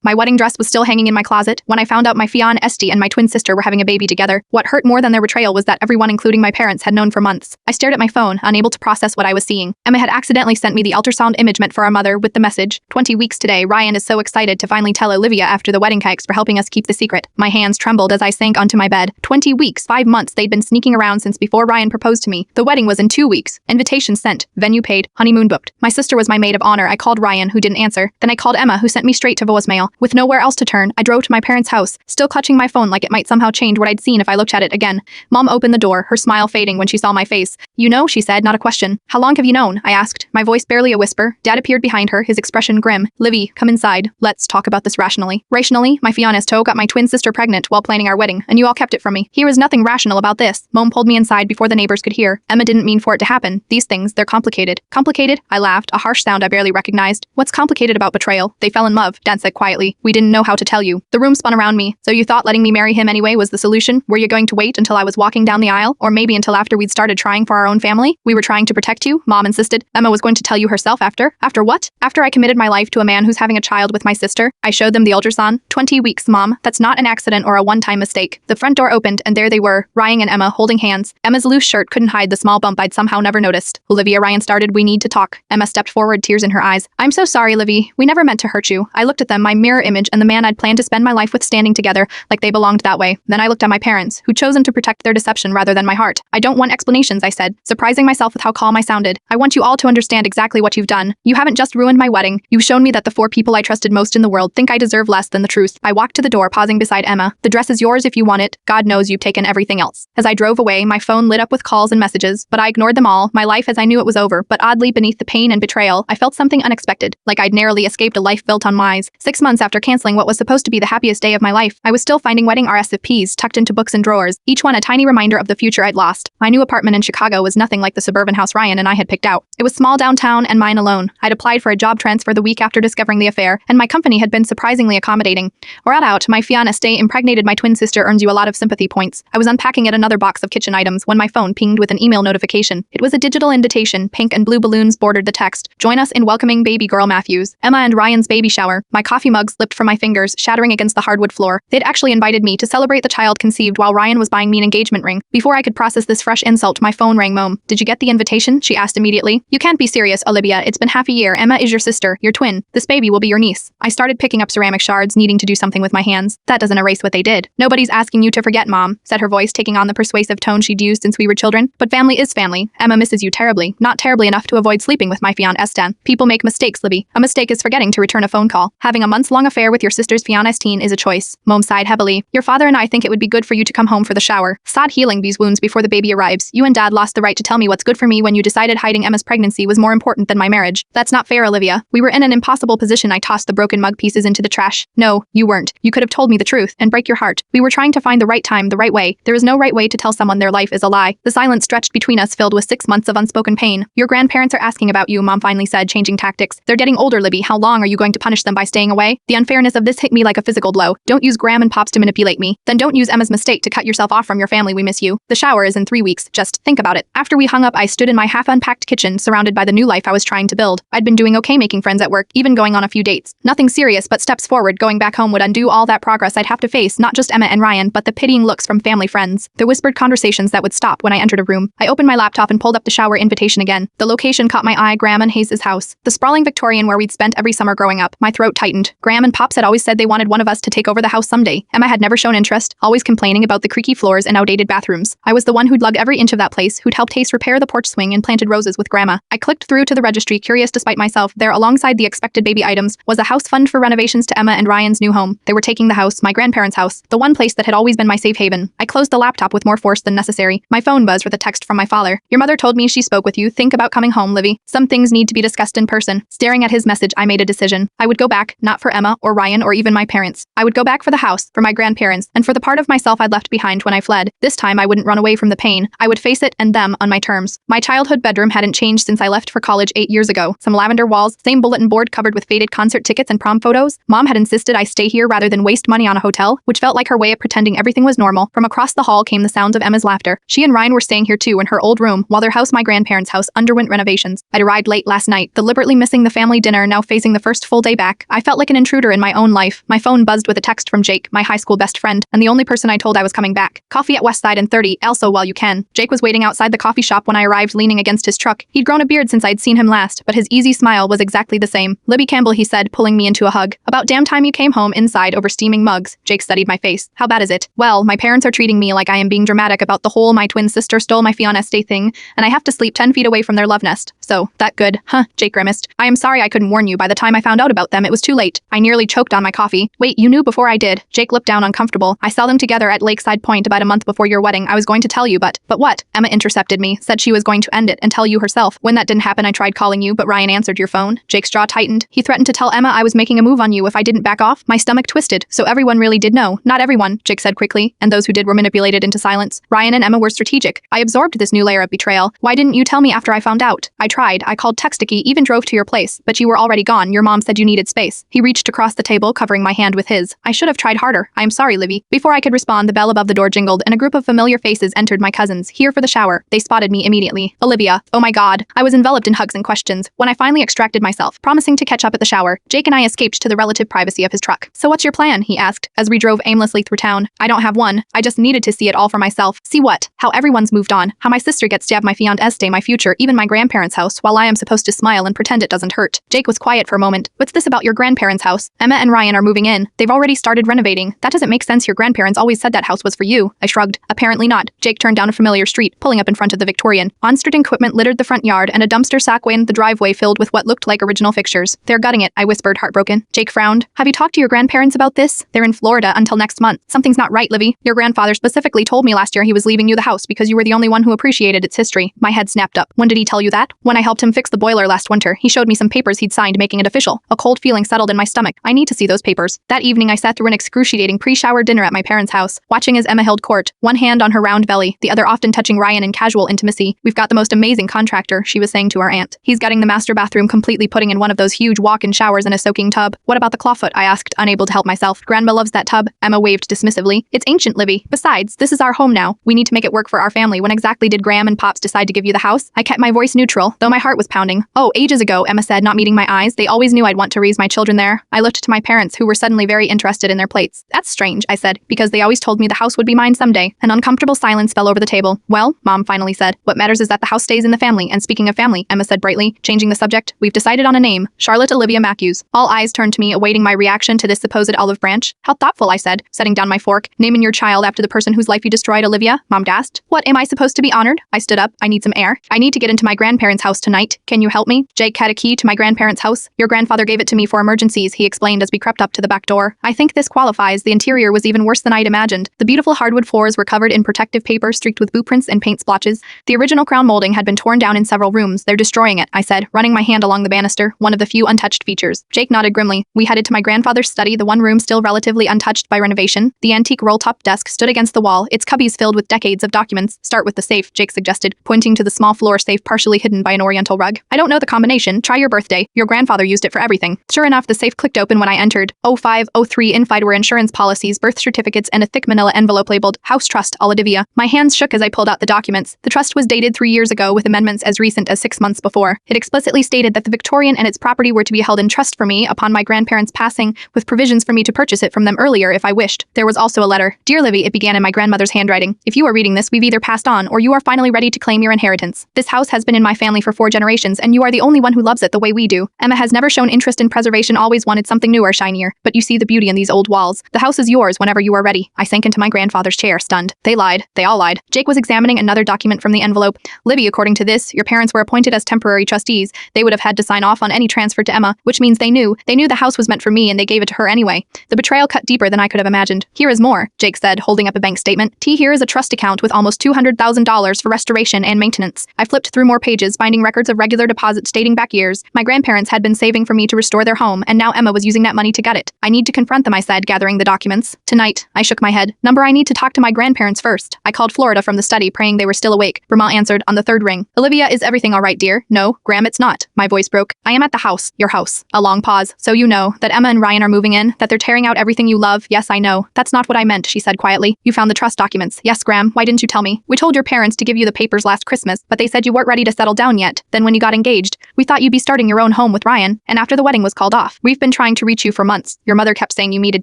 My wedding dress was still hanging in my closet when I found out my fiancé and my twin sister were having a baby together. What hurt more than their betrayal was that everyone, including my parents, had known for months. I stared at my phone, unable to process what I was seeing. Emma had accidentally sent me the ultrasound image meant for our mother with the message, 20 weeks today. Ryan is so excited to finally tell Olivia after the wedding cakes for helping us keep the secret. My hands trembled as I sank onto my bed. 20 weeks, 5 months. They'd been sneaking around since before Ryan proposed to me. The wedding was in 2 weeks. Invitation sent, venue paid, honeymoon booked. My sister was my maid of honor. I called Ryan, who didn't answer. Then I called Emma, who sent me straight to voicemail. With nowhere else to turn, I drove to my parents' house, still clutching my phone like it might somehow change what I'd seen if I looked at it again. Mom opened the door, her smile fading when she saw my face. "You know," she said, not a question. "How long have you known?" I asked, my voice barely a whisper. Dad appeared behind her, his expression grim. "Livy, come inside. Let's talk about this rationally." Rationally, my fiancé got my twin sister pregnant while planning our wedding, and you all kept it from me. Here is nothing rational about this. Mom pulled me inside before the neighbors could hear. Emma didn't mean for it to happen. These things, they're complicated. Complicated? I laughed, a harsh sound I barely recognized. What's complicated about betrayal? They fell in love, Dad said quietly. We didn't know how to tell you. The room spun around me. So you thought letting me marry him anyway was the solution? Were you going to wait until I was walking down the aisle? Or maybe until after we'd started trying for our own family? We were trying to protect you, Mom insisted. Emma was going to tell you herself after? After what? After I committed my life to a man who's having a child with my sister. I showed them the ultrasound. 20 weeks, Mom. That's not an accident or a one-time mistake. The front door opened and there they were, Ryan and Emma holding hands. Emma's loose shirt couldn't hide the small bump I'd somehow never noticed. Olivia, Ryan started, "We need to talk." Emma stepped forward, tears in her eyes. "I'm so sorry, Livy. We never meant to hurt you." I looked at them, my mirror image and the man I'd planned to spend my life with standing together, like they belonged that way. Then I looked at my parents, who'd chosen to protect their deception rather than my heart. "I don't want explanations," I said, surprising myself with how calm I sounded. "I want you all to understand exactly what you've done. You haven't just ruined my wedding. You've shown me that the 4 people I trusted most in the world think I deserve less than the truth." I walked to the door, pausing beside Emma. "The dress is yours if you want it. God knows you've taken everything else." As I drove away, my phone lit up with calls and messages, but I ignored them all. My life as I knew it was over, but oddly, beneath the pain and betrayal, I felt something unexpected, like I'd narrowly escaped a life built on lies. 6 months after canceling what was supposed to be the happiest day of my life, I was still finding wedding RSVPs tucked into books and drawers, each one a tiny reminder of the future I'd lost. My new apartment in Chicago was nothing like the suburban house Ryan and I had picked out. It was small downtown and mine alone. I'd applied for a job transfer the week after discovering the affair, and my company had been surprisingly accommodating. Rat out, my fiancé impregnated my twin sister earns you a lot of sympathy points. I was unpacking yet another box of kitchen items when my phone pinged with an email notification. It was a digital invitation, pink and blue balloons bordered the text. "Join us in welcoming baby girl Matthews. Emma and Ryan's baby shower." My coffee mug slipped from my fingers, shattering against the hardwood floor. They'd actually invited me to celebrate the child conceived while Ryan was buying me an engagement ring. Before I could process this fresh insult, my phone rang. "Mom, did you get the invitation?" she asked immediately. "You can't be serious, Olivia. It's been half a year. Emma is your sister, your twin. This baby will be your niece." I started picking up ceramic shards, needing to do something with my hands. "That doesn't erase what they did." "Nobody's asking you to forget, Mom," said her voice, taking on the persuasive tone she'd used since we were children. "But family is family. Emma misses you terribly. Not terribly enough to avoid sleeping with my fiancé. People make mistakes, Libby. A mistake is forgetting to return a phone call. Having a months-long affair with your sister's fiancé is a choice." Mom sighed heavily. "Your father and I think it would be good for you to come home for the shower. Start healing these wounds before the baby arrives. You and Dad lost the right to tell me what's good for me when you decided hiding Emma's pregnancy was more important than my marriage. That's not fair, Olivia. We were in an impossible position." I tossed the broken mug pieces into the trash. "No, you weren't. You could have told me the truth and break your heart. We were trying to find the right time, the right way. There is no right way to tell someone their life is a lie." The silence stretched between us, filled with 6 months of unspoken pain. "Your grandparents are asking about you," Mom finally said, changing tactics. "They're getting older, Libby. How long are you going to punish them by staying away?" The unfairness of this hit me like a physical blow. "Don't use Graham and Pops to manipulate me. Then don't use Emma's mistake to cut yourself off from your family. We miss you. The shower is in 3 weeks. Just think about it." After we hung up, I stood in my half-unpacked kitchen, surrounded by the new life I was trying to build. I'd been doing okay making friends at work, even going on a few dates. Nothing serious, but steps forward. Going back home would undo all that progress I'd have to face, not just Emma and Ryan, but the pitying looks from family friends. The whispered conversations that would stop when I entered a room. I opened my laptop and pulled up the shower invitation again. The location caught my eye, Graham and Hayes' house. The sprawling Victorian where we'd spent every summer growing up. My throat tightened. Graham and Pops had always said they wanted one of us to take over the house someday. Emma had never shown interest, always complaining about the creaky floors and outdated bathrooms. I was the one who'd lugged every inch of that place, who'd helped Hayes repair the porch swing and planted roses with Grandma. I clicked through to the registry, curious despite myself. There, alongside the expected baby items, was a house fund for renovations to Emma and Ryan's new home. They were taking the house, my grandparents' house, the one place that had always been my safe haven. I closed the laptop with more force than necessary. My phone buzzed with a text from my father. "Your mother told me she spoke with you. Think about coming home, Livy. Some things need to be discussed in person." Staring at his message, I made a decision. I would go back, not for Emma or Ryan or even my parents. I would go back for the house, for my grandparents, and for the part of myself I'd left behind when I fled. This time I wouldn't run away from the pain. I would face it and them on my terms. My childhood bedroom hadn't changed since I left for college 8 years ago. Some lavender walls, same bulletin board covered with faded concert tickets and prom photos. Mom had insisted I stay here rather than waste money on a hotel, which felt like her way of pretending everything was normal. From across the hall came the sounds of Emma's laughter. She and Ryan were staying here too in her old room, while their house, my grandparents' house, underwent renovations. I'd arrived late last night, deliberately missing the family dinner, now facing the first full day back. I felt like an intruder intruder in my own life. My phone buzzed with a text from Jake, my high school best friend, and the only person I told I was coming back. Coffee at Westside and 30, also while you can. Jake was waiting outside the coffee shop when I arrived, leaning against his truck. He'd grown a beard since I'd seen him last, but his easy smile was exactly the same. Libby Campbell, he said, pulling me into a hug. About damn time you came home inside over steaming mugs. Jake studied my face. How bad is it? Well, my parents are treating me like I am being dramatic about the whole my twin sister stole my fiancé thing, and I have to sleep 10 feet away from their love nest. So, that good. Huh, Jake grimaced. I am sorry I couldn't warn you. By the time I found out about them, it was too late. I nearly choked on my coffee. Wait, you knew before I did. Jake looked down uncomfortable. I saw them together at Lakeside Point about a month before your wedding. I was going to tell you, but what? Emma intercepted me, said she was going to end it and tell you herself. When that didn't happen, I tried calling you, but Ryan answered your phone. Jake's jaw tightened. He threatened to tell Emma I was making a move on you if I didn't back off. My stomach twisted. So everyone really did know. Not everyone, Jake said quickly, and those who did were manipulated into silence. Ryan and Emma were strategic. I absorbed this new layer of betrayal. Why didn't you tell me after I found out? I tried. I called Texticky, even drove to your place, but you were already gone. Your mom said you needed space. He reached across the table, covering my hand with his. I should have tried harder. I am sorry, Livy. Before I could respond, the bell above the door jingled, and a group of familiar faces entered. My cousins, here for the shower. They spotted me immediately. Olivia. Oh my god. I was enveloped in hugs and questions. When I finally extracted myself, promising to catch up at the shower, Jake and I escaped to the relative privacy of his truck. So what's your plan? He asked, as we drove aimlessly through town. I don't have one. I just needed to see it all for myself. See what? How everyone's moved on. How my sister gets to have my fiancé, my future, even my grandparents' house, while I am supposed to smile and pretend it doesn't hurt. Jake was quiet for a moment. What's this about your grandparents' house? Emma and Ryan are moving in. They've already started renovating. That doesn't make sense. Your grandparents always said that house was for you. I shrugged. Apparently not. Jake turned down a familiar street, pulling up in front of the Victorian. On-street equipment littered the front yard, and a dumpster sack in the driveway filled with what looked like original fixtures. They're gutting it, I whispered, heartbroken. Jake frowned. Have you talked to your grandparents about this? They're in Florida until next month. Something's not right, Livy. Your grandfather specifically told me last year he was leaving you the house because you were the only one who appreciated its history. My head snapped up. When did he tell you that? When I helped him fix the boiler last winter. He showed me some papers he'd signed making it official. A cold feeling settled in my stomach. I need to see those papers. That evening I sat through an excruciating pre-shower dinner at my parents' house, watching as Emma held court, one hand on her round belly, the other often touching Ryan in casual intimacy. We've got the most amazing contractor, she was saying to our aunt. He's gutting the master bathroom, completely putting in one of those huge walk-in showers in a soaking tub. What about the clawfoot? I asked, unable to help myself. Grandma loves that tub. Emma waved dismissively. It's ancient, Livy. Besides, this is our home now. We need to make it work for our family. When exactly did Graham and Pops decide to give you the house? I kept my voice neutral, though my heart was pounding. Oh, ages ago, Emma said, not meeting my eyes. They always knew I'd want to raise my children there. I looked to my parents, who were suddenly very interested in their plates. That's strange, I said, because they always told me the house would be mine someday. An uncomfortable silence fell over the table. Well, Mom finally said, what matters is that the house stays in the family. And speaking of family, Emma said brightly, changing the subject, we've decided on a name, Charlotte Olivia Matthews. All eyes turned to me, awaiting my reaction to this supposed olive branch. How thoughtful, I said, setting down my fork. Naming your child after the person whose life you destroyed, Olivia? Mom gasped. What, am I supposed to be honored? I stood up. I need some air. I need to get into my grandparents' house tonight. Can you help me? Jake had a key to my grandparents' house. Your grandfather gave it to me for emergencies, he explained as we crept up to the back door. I think this qualifies. The interior was even worse than I'd imagined. The beautiful hardwood floors were covered in protective paper streaked with blueprints and paint splotches. The original crown molding had been torn down in several rooms. They're destroying it, I said, running my hand along the banister, one of the few untouched features. Jake nodded grimly. We headed to my grandfather's study, the one room still relatively untouched by renovation. The antique roll-top desk stood against the wall, its cubbies filled with decades of documents. Start with the safe, Jake suggested, pointing to the small floor safe partially hidden by an oriental rug. I don't know the combination. Try your birthday. Your grandfather used it for everything. Sure enough, the safe clicked open when I entered. 0503 inside were insurance policies, birth certificates, and a thick manila envelope labeled House Trust, Olivia. My hands shook as I pulled out the documents. The trust was dated 3 years ago with amendments as recent as 6 months before. It explicitly stated that the Victorian and its property were to be held in trust for me upon my grandparents' passing, with provisions for me to purchase it from them earlier if I wished. There was also a letter. Dear Livy, it began in my grandmother's handwriting. If you are reading this, we've either passed on or you are finally ready to claim your inheritance. This house has been in my family for 4 generations, and you are the only one who loves it the way we do. Emma has never shown interest in preservation, always wanted something newer, shinier. But you see the beauty in these old walls. The house is yours whenever you are ready. I sank into my grandfather's chair, stunned. They lied. They all lied. Jake was examining another document from the envelope. Libby, according to this, your parents were appointed as temporary trustees. They would have had to sign off on any transfer to Emma, which means they knew the house was meant for me and they gave it to her anyway. The betrayal cut deeper than I could have imagined. Here is more, Jake said, holding up a bank statement. Here is a trust account with almost $200,000 for restoration and maintenance. I flipped through more pages, finding records of regular deposits dating back years. My grandparents had been saving for me to restore their home, and now Emma was using that money to gut it. I need to confront them, I said, gathering the documents. Tonight, I shook my head. I need to talk to my grandparents first. I called Florida from the study, praying they were still awake. Vermont answered on the 3rd ring. Olivia, is everything all right, dear? No, Graham, it's not. My voice broke. I am at the house. Your house. A long pause. So you know that Emma and Ryan are moving in, that they're tearing out everything you love. Yes, I know. That's not what I meant, she said quietly. You found the trust documents. Yes, Graham. Why didn't you tell me? We told your parents to give you the papers last Christmas, but they said you weren't ready to settle down yet. Then when you got engaged, we thought you'd be starting your own home with Ryan, and after the wedding was called off, we've been trying to reach you for months. Your mother kept saying you needed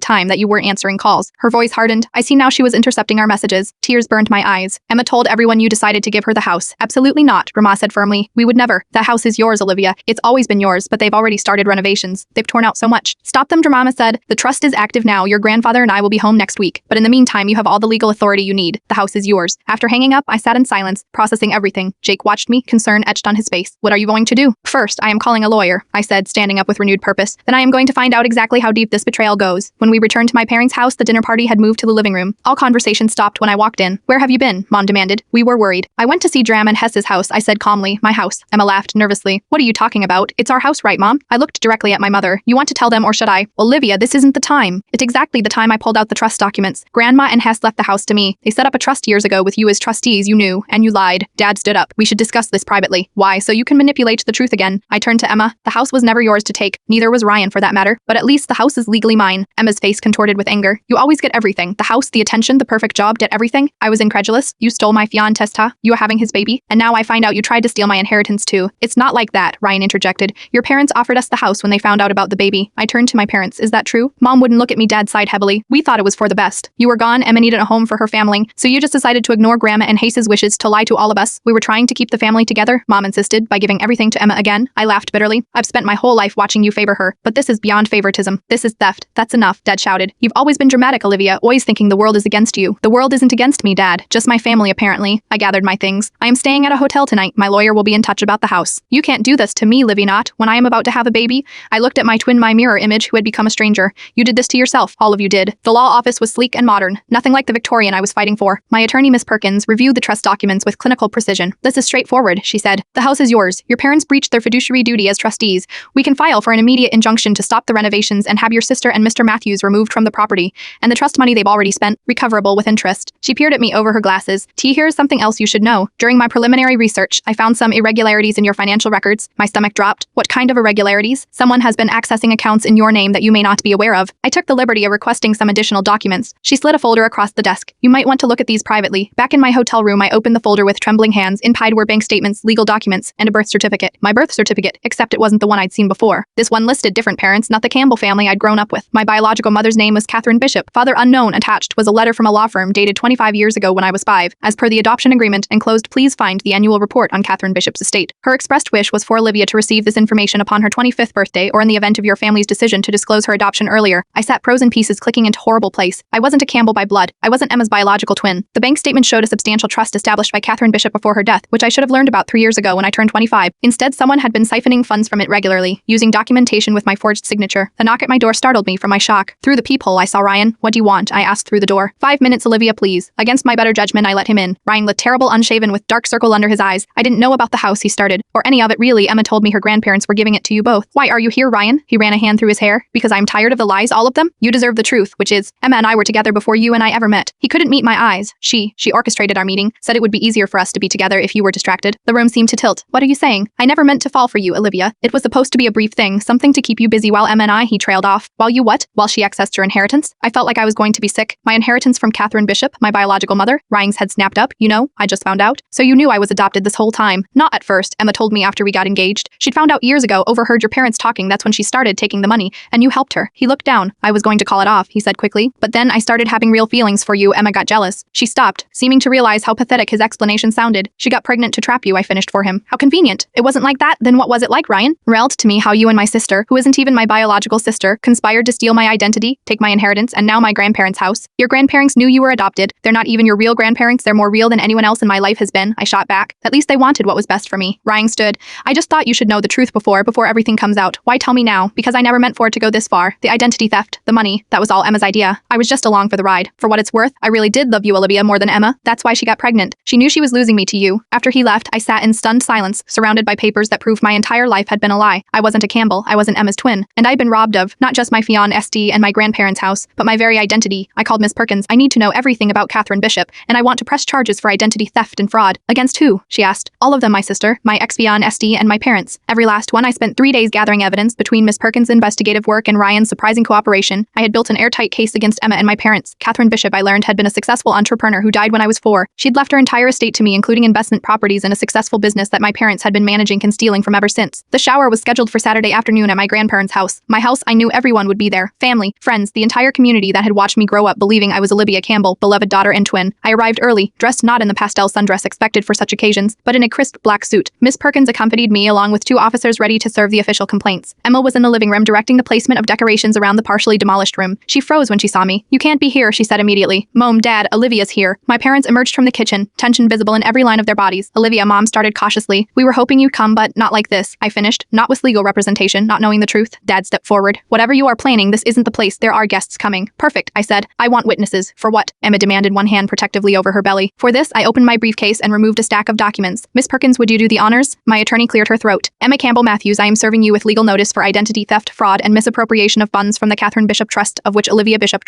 time, that you weren't answering calls. Her voice hardened. I see now she was intercepting our messages. Tears burned my eyes. Emma told everyone you decided to give her the house. Absolutely not, Grandma said firmly. We would never. That house is yours, Olivia. It's always been yours, but they've already started renovations. They've torn out so much. Stop them, Grandma said. The trust is active now. Your grandfather and I will be home next week. But in the meantime, you have all the legal authority you need. The house is yours. After hanging up, I sat in silence, processing everything. Jake watched me, concern etched on his face. What are you going to do? First, I am calling a lawyer, I said, standing up with renewed purpose. Then I am going to find out exactly how deep this betrayal goes. When we returned to my parents' house, the dinner party had moved to the living room. All conversation stopped when I walked in. Where have you been? Mom demanded. We were worried. I went to see Dram and Hess's house, I said calmly. My house. Emma laughed nervously. What are you talking about? It's our house, right, Mom? I looked directly at my mother. You want to tell them, or should I? Olivia, this isn't the time. It's exactly the time I pulled out the trust documents. Grandma and Hess left the house to me. They set up a trust years ago with you as trustees. You knew, and you lied. Dad stood up. We should discuss this privately. Why? So you can manipulate the truth again. I turned to Emma. The house was never yours to take. Neither was Ryan, for that matter. But at least the house is legally mine. Emma's face contorted with anger. You always get everything. The house, the attention, the perfect job, get everything. I was incredulous. You stole my fiancé. You are having his baby. And now I find out you tried to steal my inheritance too. It's not like that, Ryan interjected. Your parents offered us the house when they found out about the baby. I turned to my parents. Is that true? Mom wouldn't look at me. Dad sighed heavily. We thought it was for the best. You were gone. Emma needed a home for her family. So you just decided to ignore Grandma and Hace's wishes to lie to all of us. We were trying to keep the family together, Mom insisted, by giving everything to Emma again. I laughed bitterly. I've spent my whole life watching you favor her. But this is beyond favoritism. This is theft. That's enough, Dad shouted. You've always been dramatic, Olivia, always thinking the world is against you. The world isn't against me, Dad. Just my family, apparently. I gathered my things. I am staying at a hotel tonight. My lawyer will be in touch about the house. You can't do this to me, Livy, not when I am about to have a baby. I looked at my twin, my mirror image, who had become a stranger. You did this to yourself. All of you did. The law office was sleek and modern. Nothing like the Victorian I was fighting for. My attorney, Miss Perkins, reviewed the trust documents with clinical precision. This is straightforward, she said. The house is yours. Your parents breached their fiduciary duty as trustees. We can file for an immediate injunction to stop the renovations and have your sister and Mr. Matthews removed from the property. And the trust money they've already spent, recoverable with interest. She peered at me over her glasses. T, here's something else you should know. During my preliminary research, I found some irregularities in your financial records. My stomach dropped. What kind of irregularities? Someone has been accessing accounts in your name that you may not be aware of. I took the liberty of requesting some additional documents. She slid a folder across the desk. You might want to look at these privately. Back in my hotel room, I opened the folder with trembling hands. Inside were bank statements, legal documents, and a birth certificate. My birth certificate, except it wasn't the one I'd seen before. This one listed different parents, not the Campbell family I'd grown up with. My biological mother's name was Catherine Bishop. Father unknown. Attached was a letter from a law firm dated 25 years ago when I was 5. As per the adoption agreement, enclosed, please find the annual report on Catherine Bishop's estate. Her expressed wish was for Olivia to receive this information upon her 25th birthday or in the event of your family's decision to disclose her adoption earlier. I sat frozen pieces clicking into horrible place. I wasn't a Campbell by blood. I wasn't Emma's biological twin. The bank statement showed a substantial trust established by Catherine Bishop before her death, which I should have learned about 3 years ago when I turned 25. Instead, someone had been siphoning funds from it regularly, using documentation with my forged signature. A knock at my door startled me from my shock. Through the peephole, I saw Ryan. What do you want? I asked through the door. 5 minutes, Olivia, please. Against my better judgment, I let him in. Ryan looked terrible, unshaven, with dark circle under his eyes. I didn't know about the house, he started. Or any of it, really. Emma told me her grandparents were giving it to you both. Why are you here, Ryan? He ran a hand through his hair. Because I'm tired of the lies, all of them? You deserve the truth, which is, Emma and I were together before you and I ever met. He couldn't meet my eyes. She orchestrated our meeting, said it would be easier for us to be together if you were distracted. The room seemed to tilt. What are you saying? I never meant to fall for you, Olivia. It was supposed to be a brief thing, something to keep you busy while Emma and I, he trailed off. While you what? While she accessed your inheritance? I felt like I was going to be sick. My inheritance from Catherine Bishop, my biological mother? Ryan's head snapped up. You know, I just found out. So you knew I was adopted this whole time. Not at first, Emma told me after we got engaged. She'd found out years ago, overheard your parents talking, that's when she started taking the money, and you helped her. He looked down. I was going to call it off, he said quickly. But then I started having real feelings for you. Emma got jealous. She stopped, seeming to realize how pathetic his explanation sounded. She got pregnant to trap you, I finished for him. How convenient. It wasn't like that. Then what was it like, Ryan? Railed to me how you and my sister, who isn't even my biological sister, conspired to steal my identity, take my inheritance, and now my grandparents' house. Your grandparents knew you were adopted. They're not even your real grandparents. They're more real than anyone else in my life has been. I shot back. At least they wanted what was best for me. Ryan stood. I just thought you should know the truth before everything comes out. Why tell me now? Because I never meant for it to go this far. The identity theft, the money, that was all Emma's idea. I was just along for the ride. For what it's worth, I really did love you, Olivia, more than Emma. That's why she got pregnant. She knew she was losing me to you. After he left, I sat in stunned silence, surrounded by papers that proved my entire life had been a lie. I wasn't a Campbell. I wasn't Emma's twin. And I'd been robbed of, not just my fiancé and my grandparents' house, but my very identity. I called Miss Perkins. I need to know everything about Catherine Bishop, and I want to press charges for identity theft and fraud. Against who? She asked. All of them, my sister, my ex-fiancé, and my parents. Every last one. I spent 3 days gathering evidence between Miss Perkins' investigative work and Ryan's surprising cooperation. I had built an airtight case against Emma and my parents. Catherine Bishop, I learned, had been a successful entrepreneur who died when I was 4. She'd left her entire estate to me, including investment properties and a successful business that my parents had been managing and stealing from ever since. The shower was scheduled for Saturday afternoon at my grandparents' house. house. My house, I knew everyone would be there. Family, friends, the entire community that had watched me grow up believing I was Olivia Campbell, beloved daughter and twin. I arrived early, dressed not in the pastel sundress expected for such occasions, but in a crisp black suit. Miss Perkins accompanied me along with 2 officers ready to serve the official complaints. Emma was in the living room directing the placement of decorations around the partially demolished room. She froze when she saw me. "You can't be here," she said immediately. "Mom, Dad, Olivia's here." My parents emerged from the kitchen, tension visible in every line of their bodies. "Olivia," Mom started cautiously. "We were hoping you'd come, but not like this," I finished, not with legal representation, not knowing the truth. Dad stepped forward. "Whatever you are planning, this isn't the place. There are guests coming." "Perfect," I said. "I want witnesses." "For what?" Emma demanded, one hand protectively over her belly. For this, I opened my briefcase and removed a stack of documents. "Miss Perkins, would you do the honors?" My attorney cleared her throat. "Emma Campbell Matthews, I am serving you with legal notice for identity theft, fraud, and misappropriation of funds from the Catherine Bishop Trust, of which Olivia Bishop,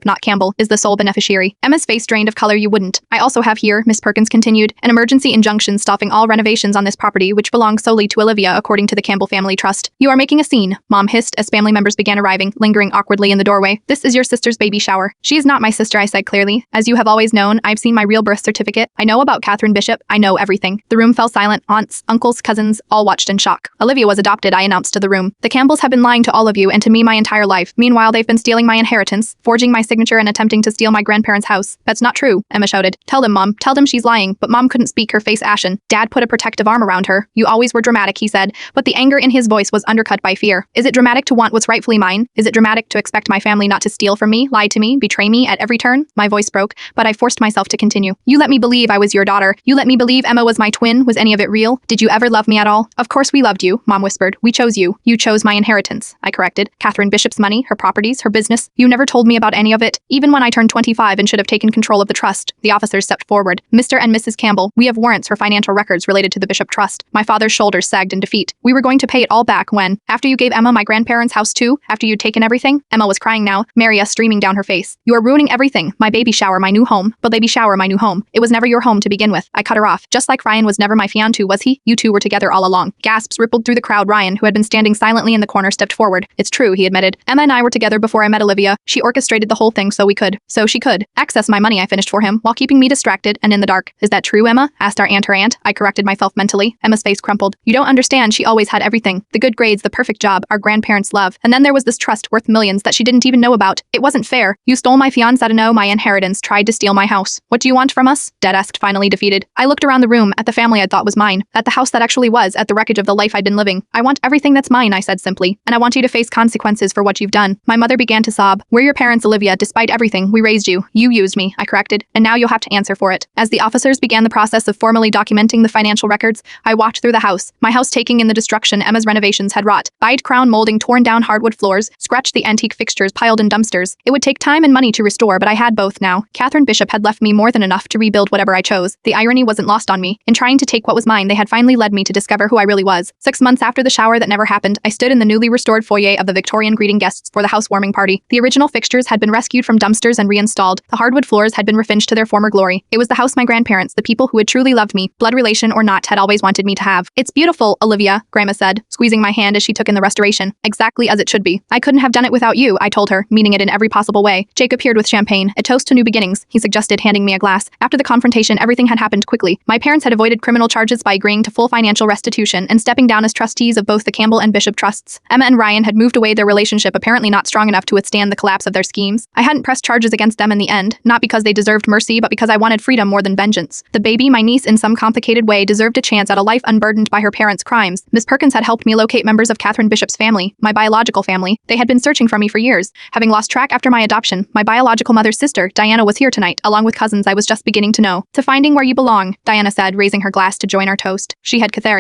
not Campbell, is the sole beneficiary." Emma's face drained of color. "You wouldn't." "I also have here," Miss Perkins continued, "an emergency injunction stopping all renovations on this property, which belongs solely to Olivia, according to the Campbell Family Trust." "You are making a scene," Mom hissed as family members began arriving, lingering awkwardly in the doorway. "This is your sister's baby shower." "She is not my sister," I said clearly. "As you have always known, I've seen my real birth certificate. I know about Catherine Bishop. I know everything." The room fell silent. Aunts, uncles, cousins, all watched in shock. "Olivia was adopted," I announced to the room. "The Campbells have been lying to all of you and to me my entire life. Meanwhile, they've been stealing my inheritance, forging my signature and attempting to steal my grandparents' house." "That's not true," Emma shouted. "Tell them, Mom. Tell them she's lying." But Mom couldn't speak, her face ashen. Dad put a protective arm around her. "You always were dramatic," he said, but the anger in his voice was undercut by fear. "Is it dramatic to want what's rightfully mine? Is it dramatic to expect my family not to steal from me, lie to me, betray me at every turn?" My voice broke, but I forced myself to continue. "You let me believe I was your daughter. You let me believe Emma was my twin. Was any of it real? Did you ever love me at all?" "Of course we loved you," Mom whispered. "We chose you. You chose my inheritance," I corrected. "Catherine Bishop's money, her properties, her business. You never told me about any of it, even when I turned 25 and should have taken control of the trust." The officers stepped forward. "Mr. and Mrs. Campbell, we have warrants for financial records related to the Bishop Trust." My father's shoulders sagged in defeat. "We were going to pay it all back when? After you gave Emma my grandparents' house too? After you'd taken everything?" Emma was crying now, Maria streaming down her face. "You are ruining everything. My baby shower, my new home. But baby shower, my new home. It was never your home to begin with." I cut her off. "Just like Ryan was never my fiancé, was he? You two were together all along." Gasps rippled through the crowd. Ryan, who had been standing silently in the corner, stepped forward. "It's true," he admitted. "Emma and I were together before I met Olivia. She orchestrated the whole thing so she could access my money," I finished for him, while keeping me distracted and in the dark. "Is that true, Emma?" asked our aunt her aunt. I corrected myself mentally. Emma's face crumpled. "You don't understand. She always had everything. The good grades, the perfect job, our grandparents' love. And then there was this trust worth millions that she didn't even know about. It wasn't fair. You stole my fiancé to know my inheritance, tried to steal my house. What do you want from us?" Dad asked, finally defeated. I looked around the room, at the family I thought was mine, at the house that actually was, at the wreckage of the life I'd been living. "I want everything that's mine," I said simply. "And I want you to face consequences for what you've done." My mother began to sob. "We're your parents, Olivia. Despite everything, we raised you. You used me," I corrected. "And now you'll have to answer for it." As the officers began the process of formally documenting the financial records, I walked through the house. My house taking in the destruction Emma's renovations had wrought. Dyed crown molding, torn down hardwood floors, scratched the antique fixtures piled in dumpsters. It would take time and money to restore, but I had both now. Catherine Bishop had left me more than enough to rebuild whatever I chose. The irony wasn't lost on me. In trying to take what was mine, they had finally led me to discover who I really was. 6 months after the shower that never happened, I stood in the newly restored foyer of the Victorian greeting guests for the housewarming party. The original fixtures had been rescued from dumpsters and reinstalled. The hardwood floors had been refinished to their former glory. It was the house my grandparents, the people who had truly loved me, blood relation or not, had always wanted me to have. "It's beautiful, Olivia," Grandma said, squeezing my hand as she took in the restoration. "Exactly as it should be." "I couldn't have done it without you," I told her, meaning it in every possible way. Jake appeared with champagne. "A toast to new beginnings," he suggested, handing me a glass. After the confrontation, everything had happened quickly. My parents had avoided criminal charges by agreeing to full financial restitution and stepping down as trustees of both the Campbell and Bishop trusts. Emma and Ryan had moved away, their relationship apparently not strong enough to withstand the collapse of their schemes. I hadn't pressed charges against them in the end, not because they deserved mercy, but because I wanted freedom more than vengeance. The baby, my niece, in some complicated way, deserved a chance at a life unburdened by her parents' crimes. Miss Perkins had helped me locate members of Catherine Bishop's family, my biological family. They had been searching for me for years. Having lost track after my adoption, my biological mother's sister, Diana, was here tonight, along with cousins I was just beginning to know. "To finding where you belong," Diana said, raising her glass to join our toast. She had Catheri.